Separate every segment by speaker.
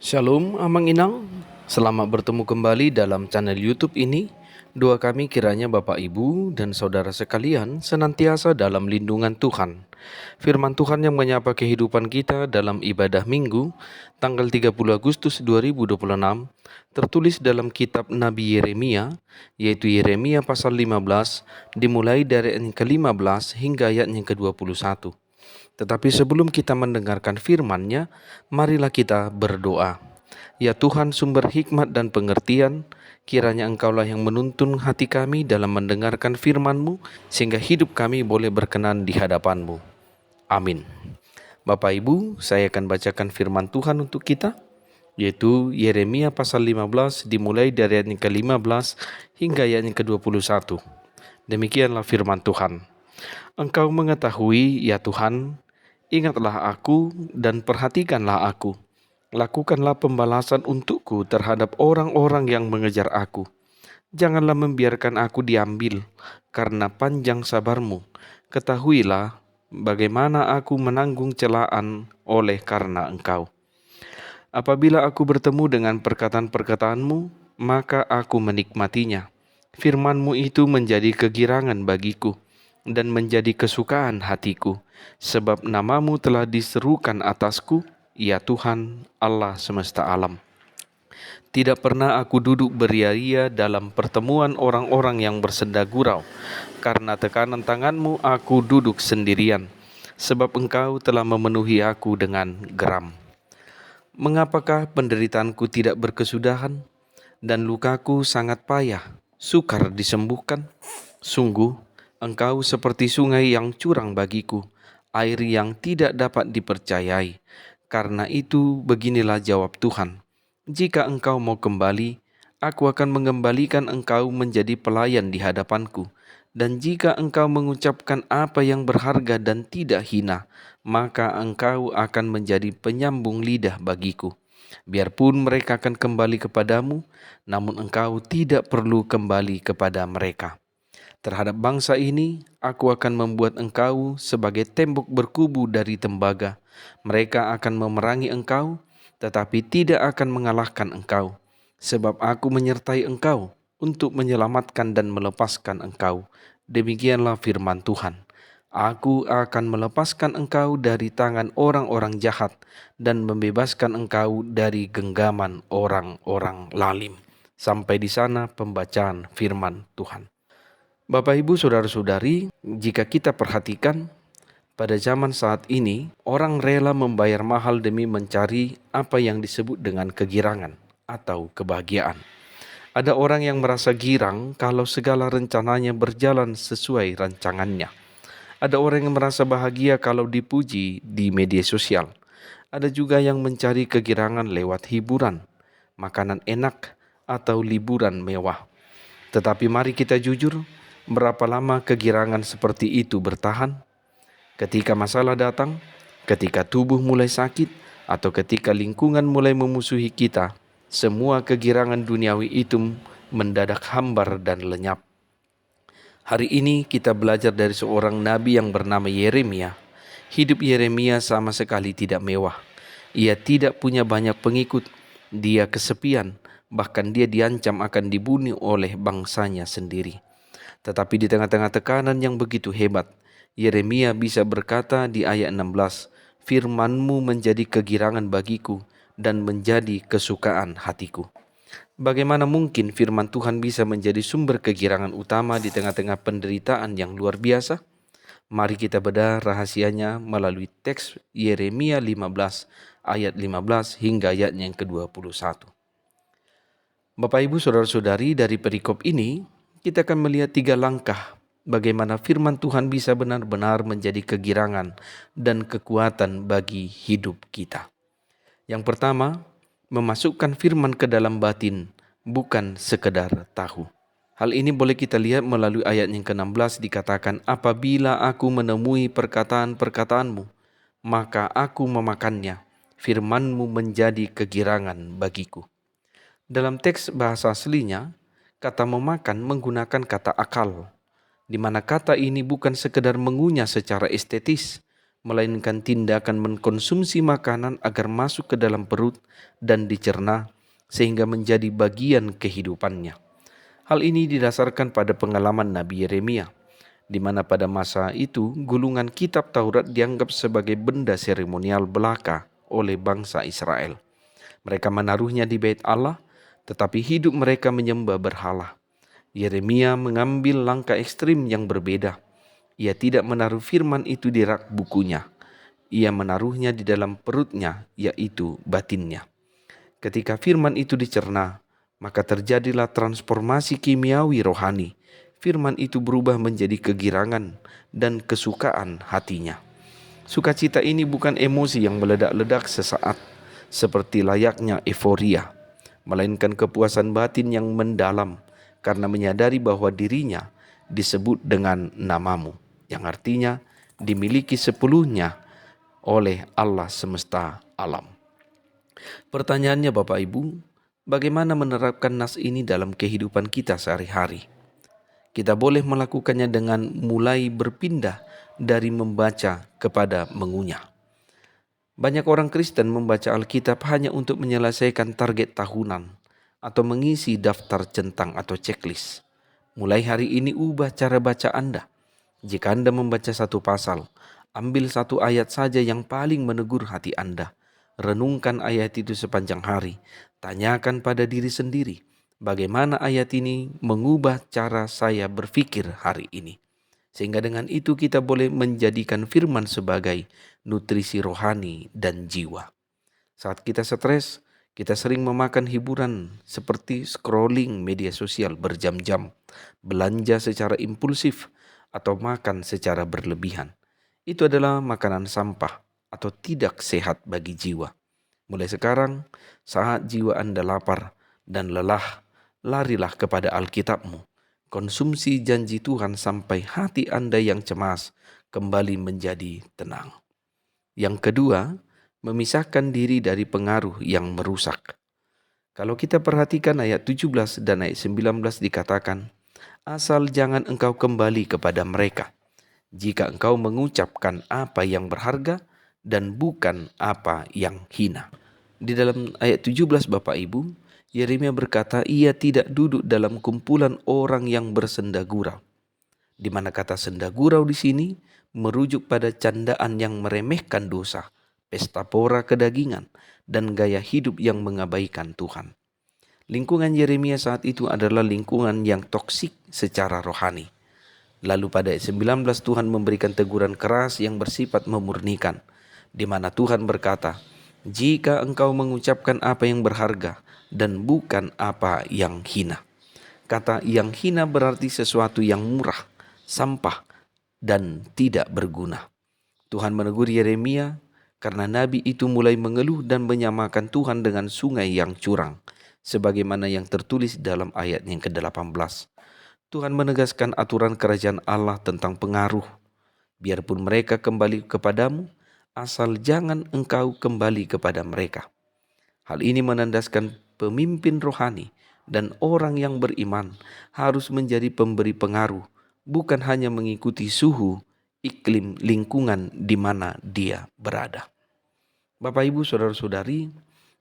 Speaker 1: Shalom Amang Inang, selamat bertemu kembali dalam channel YouTube ini. Doa kami kiranya Bapak Ibu dan Saudara sekalian senantiasa dalam lindungan Tuhan. Firman Tuhan yang menyapa kehidupan kita dalam ibadah Minggu, tanggal 30 Agustus 2026, tertulis dalam kitab Nabi Yeremia, yaitu Yeremia pasal 15, dimulai dari ayat ke-15 hingga ayat yang ke-21. Tetapi sebelum kita mendengarkan firman-Nya, marilah kita berdoa. Ya Tuhan, sumber hikmat dan pengertian, kiranya Engkaulah yang menuntun hati kami dalam mendengarkan firman-Mu, sehingga hidup kami boleh berkenan di hadapan-Mu. Amin. Bapak Ibu, saya akan bacakan firman Tuhan untuk kita, yaitu Yeremia pasal 15 dimulai dari ayat yang ke-15 hingga ayat yang ke-21. Demikianlah firman Tuhan. Engkau mengetahui, ya Tuhan, ingatlah aku dan perhatikanlah aku. Lakukanlah pembalasan untukku terhadap orang-orang yang mengejar aku. Janganlah membiarkan aku diambil, karena panjang sabar-Mu. Ketahuilah bagaimana aku menanggung celaan oleh karena Engkau. Apabila aku bertemu dengan perkataan-perkataan-Mu, maka aku menikmatinya. Firman-Mu itu menjadi kegirangan bagiku dan menjadi kesukaan hatiku, sebab nama-Mu telah diserukan atasku, ya Tuhan Allah semesta alam. Tidak pernah aku duduk beria-ria dalam pertemuan orang-orang yang bersenda gurau. Karena tekanan tangan-Mu aku duduk sendirian, sebab Engkau telah memenuhi aku dengan geram. Mengapakah penderitaanku tidak berkesudahan dan lukaku sangat payah, sukar disembuhkan? Sungguh, Engkau seperti sungai yang curang bagiku, air yang tidak dapat dipercayai. Karena itu beginilah jawab Tuhan. Jika Engkau mau kembali, aku akan mengembalikan Engkau menjadi pelayan di hadapanku. Dan jika Engkau mengucapkan apa yang berharga dan tidak hina, maka Engkau akan menjadi penyambung lidah bagiku. Biarpun mereka akan kembali kepadamu, namun Engkau tidak perlu kembali kepada mereka. Terhadap bangsa ini, aku akan membuat engkau sebagai tembok berkubu dari tembaga. Mereka akan memerangi engkau, tetapi tidak akan mengalahkan engkau. Sebab aku menyertai engkau untuk menyelamatkan dan melepaskan engkau. Demikianlah firman Tuhan. Aku akan melepaskan engkau dari tangan orang-orang jahat dan membebaskan engkau dari genggaman orang-orang lalim. Sampai di sana pembacaan firman Tuhan. Bapak, Ibu, Saudara-saudari, jika kita perhatikan, pada zaman saat ini, orang rela membayar mahal demi mencari apa yang disebut dengan kegirangan atau kebahagiaan. Ada orang yang merasa girang kalau segala rencananya berjalan sesuai rancangannya. Ada orang yang merasa bahagia kalau dipuji di media sosial. Ada juga yang mencari kegirangan lewat hiburan, makanan enak, atau liburan mewah. Tetapi mari kita jujur, berapa lama kegirangan seperti itu bertahan? Ketika masalah datang, ketika tubuh mulai sakit, atau ketika lingkungan mulai memusuhi kita, semua kegirangan duniawi itu mendadak hambar dan lenyap. Hari ini kita belajar dari seorang nabi yang bernama Yeremia. Hidup Yeremia sama sekali tidak mewah. Ia tidak punya banyak pengikut, dia kesepian, bahkan dia diancam akan dibunuh oleh bangsanya sendiri. Tetapi di tengah-tengah tekanan yang begitu hebat, Yeremia bisa berkata di ayat 16, "Firman-Mu menjadi kegirangan bagiku dan menjadi kesukaan hatiku." Bagaimana mungkin firman Tuhan bisa menjadi sumber kegirangan utama di tengah-tengah penderitaan yang luar biasa? Mari kita bedah rahasianya melalui teks Yeremia 15 ayat 15 hingga ayat yang ke-21. Bapak, Ibu, Saudara-saudari, dari perikop ini kita akan melihat 3 langkah bagaimana firman Tuhan bisa benar-benar menjadi kegirangan dan kekuatan bagi hidup kita. Yang pertama, memasukkan firman ke dalam batin, bukan sekedar tahu. Hal ini boleh kita lihat melalui ayat yang ke-16 dikatakan, "Apabila aku menemui perkataan-perkataanmu, maka aku memakannya, firman-Mu menjadi kegirangan bagiku." Dalam teks bahasa aslinya, kata memakan menggunakan kata akal, di mana kata ini bukan sekedar mengunyah secara estetis, melainkan tindakan mengkonsumsi makanan agar masuk ke dalam perut dan dicerna sehingga menjadi bagian kehidupannya. Hal ini didasarkan pada pengalaman Nabi Yeremia, di mana pada masa itu gulungan kitab Taurat dianggap sebagai benda seremonial belaka oleh bangsa Israel. Mereka menaruhnya di bait Allah, tetapi hidup mereka menyembah berhala. Yeremia mengambil langkah ekstrim yang berbeda. Ia tidak menaruh firman itu di rak bukunya. Ia menaruhnya di dalam perutnya, yaitu batinnya. Ketika firman itu dicerna, maka terjadilah transformasi kimiawi rohani. Firman itu berubah menjadi kegirangan dan kesukaan hatinya. Sukacita ini bukan emosi yang meledak-ledak sesaat, seperti layaknya euforia, melainkan kepuasan batin yang mendalam karena menyadari bahwa dirinya disebut dengan namamu, yang artinya dimiliki sepenuhnya oleh Allah semesta alam. Pertanyaannya Bapak Ibu, bagaimana menerapkan nas ini dalam kehidupan kita sehari-hari? Kita boleh melakukannya dengan mulai berpindah dari membaca kepada mengunyah. Banyak orang Kristen membaca Alkitab hanya untuk menyelesaikan target tahunan atau mengisi daftar centang atau checklist. Mulai hari ini ubah cara baca Anda. Jika Anda membaca satu pasal, ambil satu ayat saja yang paling menegur hati Anda. Renungkan ayat itu sepanjang hari. Tanyakan pada diri sendiri, bagaimana ayat ini mengubah cara saya berpikir hari ini. Sehingga dengan itu kita boleh menjadikan firman sebagai nutrisi rohani dan jiwa. Saat kita stres, kita sering memakan hiburan seperti scrolling media sosial berjam-jam, belanja secara impulsif, atau makan secara berlebihan. Itu adalah makanan sampah atau tidak sehat bagi jiwa. Mulai sekarang, saat jiwa Anda lapar dan lelah, larilah kepada Alkitabmu. Konsumsi janji Tuhan sampai hati Anda yang cemas kembali menjadi tenang. Yang kedua, memisahkan diri dari pengaruh yang merusak. Kalau kita perhatikan ayat 17 dan ayat 19 dikatakan, asal jangan engkau kembali kepada mereka, jika engkau mengucapkan apa yang berharga dan bukan apa yang hina. Di dalam ayat 17 Bapak Ibu, Yeremia berkata ia tidak duduk dalam kumpulan orang yang bersendagurau. Di mana kata sendagurau di sini merujuk pada candaan yang meremehkan dosa, pesta pora kedagingan, dan gaya hidup yang mengabaikan Tuhan. Lingkungan Yeremia saat itu adalah lingkungan yang toksik secara rohani. Lalu pada ayat 19 Tuhan memberikan teguran keras yang bersifat memurnikan, di mana Tuhan berkata, jika engkau mengucapkan apa yang berharga dan bukan apa yang hina. Kata yang hina berarti sesuatu yang murah, sampah, dan tidak berguna. Tuhan menegur Yeremia karena nabi itu mulai mengeluh dan menyamakan Tuhan dengan sungai yang curang, sebagaimana yang tertulis dalam ayat yang ke-18. Tuhan menegaskan aturan kerajaan Allah tentang pengaruh. Biarpun mereka kembali kepadamu, asal jangan engkau kembali kepada mereka. Hal ini menandaskan pemimpin rohani dan orang yang beriman harus menjadi pemberi pengaruh, bukan hanya mengikuti suhu, iklim, lingkungan di mana dia berada. Bapak, Ibu, Saudara-saudari,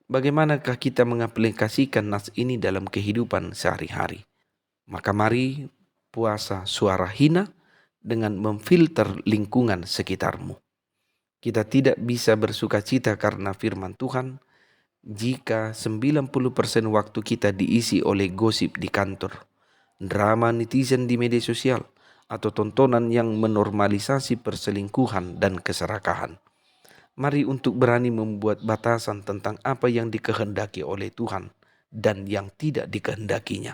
Speaker 1: bagaimanakah kita mengaplikasikan nas ini dalam kehidupan sehari-hari? Maka mari puasa suara hina dengan memfilter lingkungan sekitarmu. Kita tidak bisa bersuka cita karena firman Tuhan jika 90% waktu kita diisi oleh gosip di kantor, drama netizen di media sosial, atau tontonan yang menormalisasi perselingkuhan dan keserakahan. Mari untuk berani membuat batasan tentang apa yang dikehendaki oleh Tuhan dan yang tidak dikehendakinya.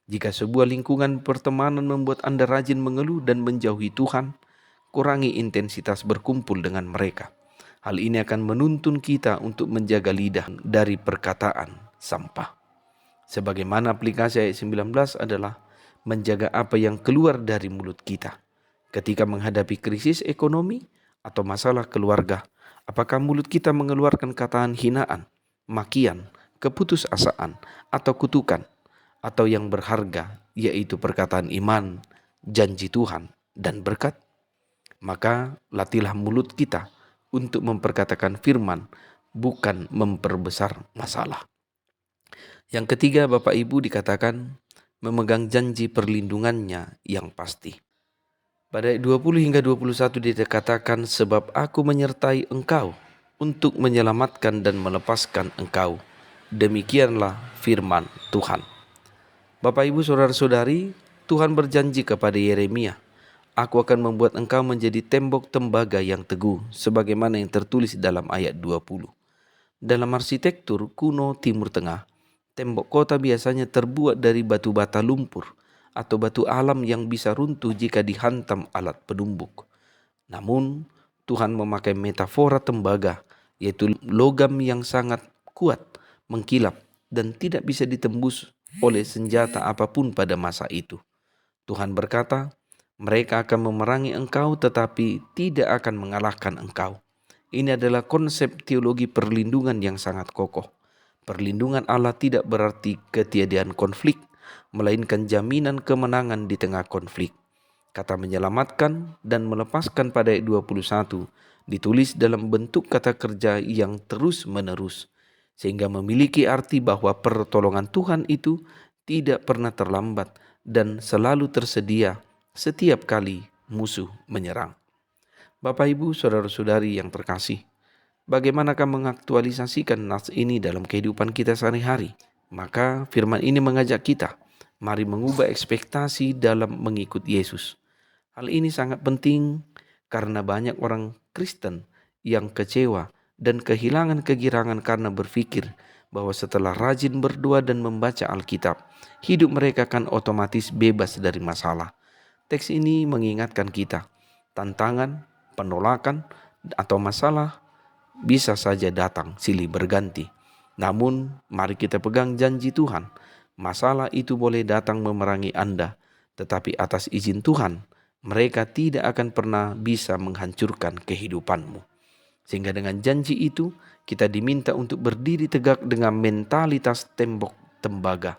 Speaker 1: Jika sebuah lingkungan pertemanan membuat Anda rajin mengeluh dan menjauhi Tuhan, kurangi intensitas berkumpul dengan mereka. Hal ini akan menuntun kita untuk menjaga lidah dari perkataan sampah. Sebagaimana aplikasi ayat 19 adalah menjaga apa yang keluar dari mulut kita. Ketika menghadapi krisis ekonomi atau masalah keluarga, apakah mulut kita mengeluarkan kataan hinaan, makian, keputusasaan, atau kutukan, atau yang berharga, yaitu perkataan iman, janji Tuhan, dan berkat? Maka latihlah mulut kita untuk memperkatakan firman, bukan memperbesar masalah. Yang ketiga, Bapak Ibu, dikatakan memegang janji perlindungannya yang pasti. Pada ayat 20 hingga 21 dikatakan, sebab aku menyertai engkau untuk menyelamatkan dan melepaskan engkau. Demikianlah firman Tuhan. Bapak Ibu saudara-saudari, Tuhan berjanji kepada Yeremia, aku akan membuat engkau menjadi tembok tembaga yang teguh, sebagaimana yang tertulis dalam ayat 20. Dalam arsitektur kuno Timur Tengah, tembok kota biasanya terbuat dari batu bata lumpur atau batu alam yang bisa runtuh jika dihantam alat penumbuk. Namun, Tuhan memakai metafora tembaga, yaitu logam yang sangat kuat, mengkilap, dan tidak bisa ditembus oleh senjata apapun pada masa itu. Tuhan berkata, mereka akan memerangi engkau tetapi tidak akan mengalahkan engkau. Ini adalah konsep teologi perlindungan yang sangat kokoh. Perlindungan Allah tidak berarti ketiadaan konflik, melainkan jaminan kemenangan di tengah konflik. Kata menyelamatkan dan melepaskan pada ayat 21 ditulis dalam bentuk kata kerja yang terus-menerus, sehingga memiliki arti bahwa pertolongan Tuhan itu tidak pernah terlambat dan selalu tersedia setiap kali musuh menyerang. Bapak, Ibu, saudara-saudari yang terkasih, bagaimanakah mengaktualisasikan nas ini dalam kehidupan kita sehari-hari? Maka firman ini mengajak kita, mari mengubah ekspektasi dalam mengikut Yesus. Hal ini sangat penting karena banyak orang Kristen yang kecewa dan kehilangan kegirangan karena berpikir bahwa setelah rajin berdoa dan membaca Alkitab, hidup mereka akan otomatis bebas dari masalah. Teks ini mengingatkan kita, tantangan, penolakan, atau masalah bisa saja datang silih berganti. Namun, mari kita pegang janji Tuhan. Masalah itu boleh datang memerangi Anda, tetapi atas izin Tuhan, mereka tidak akan pernah bisa menghancurkan kehidupanmu. Sehingga dengan janji itu, kita diminta untuk berdiri tegak dengan mentalitas tembok tembaga,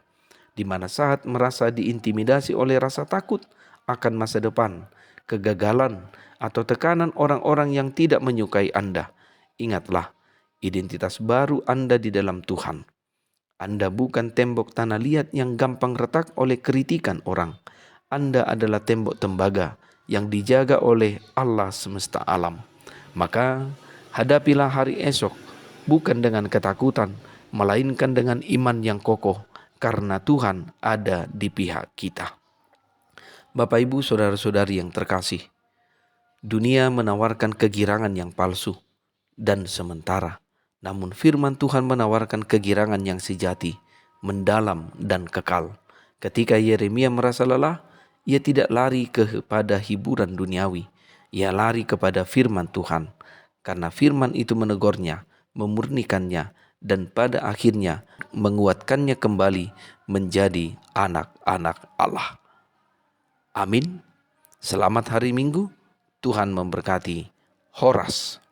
Speaker 1: di mana saat merasa diintimidasi oleh rasa takut akan masa depan, kegagalan, atau tekanan orang-orang yang tidak menyukai Anda, ingatlah, identitas baru Anda di dalam Tuhan. Anda bukan tembok tanah liat yang gampang retak oleh kritikan orang. Anda adalah tembok tembaga yang dijaga oleh Allah semesta alam. Maka hadapilah hari esok bukan dengan ketakutan, melainkan dengan iman yang kokoh, karena Tuhan ada di pihak kita. Bapak, Ibu, saudara-saudari yang terkasih, dunia menawarkan kegirangan yang palsu dan sementara. Namun firman Tuhan menawarkan kegirangan yang sejati, mendalam dan kekal. Ketika Yeremia merasa lelah, ia tidak lari kepada hiburan duniawi. Ia lari kepada firman Tuhan. Karena firman itu menegurnya, memurnikannya, dan pada akhirnya menguatkannya kembali menjadi anak-anak Allah. Amin. Selamat hari Minggu. Tuhan memberkati. Horas.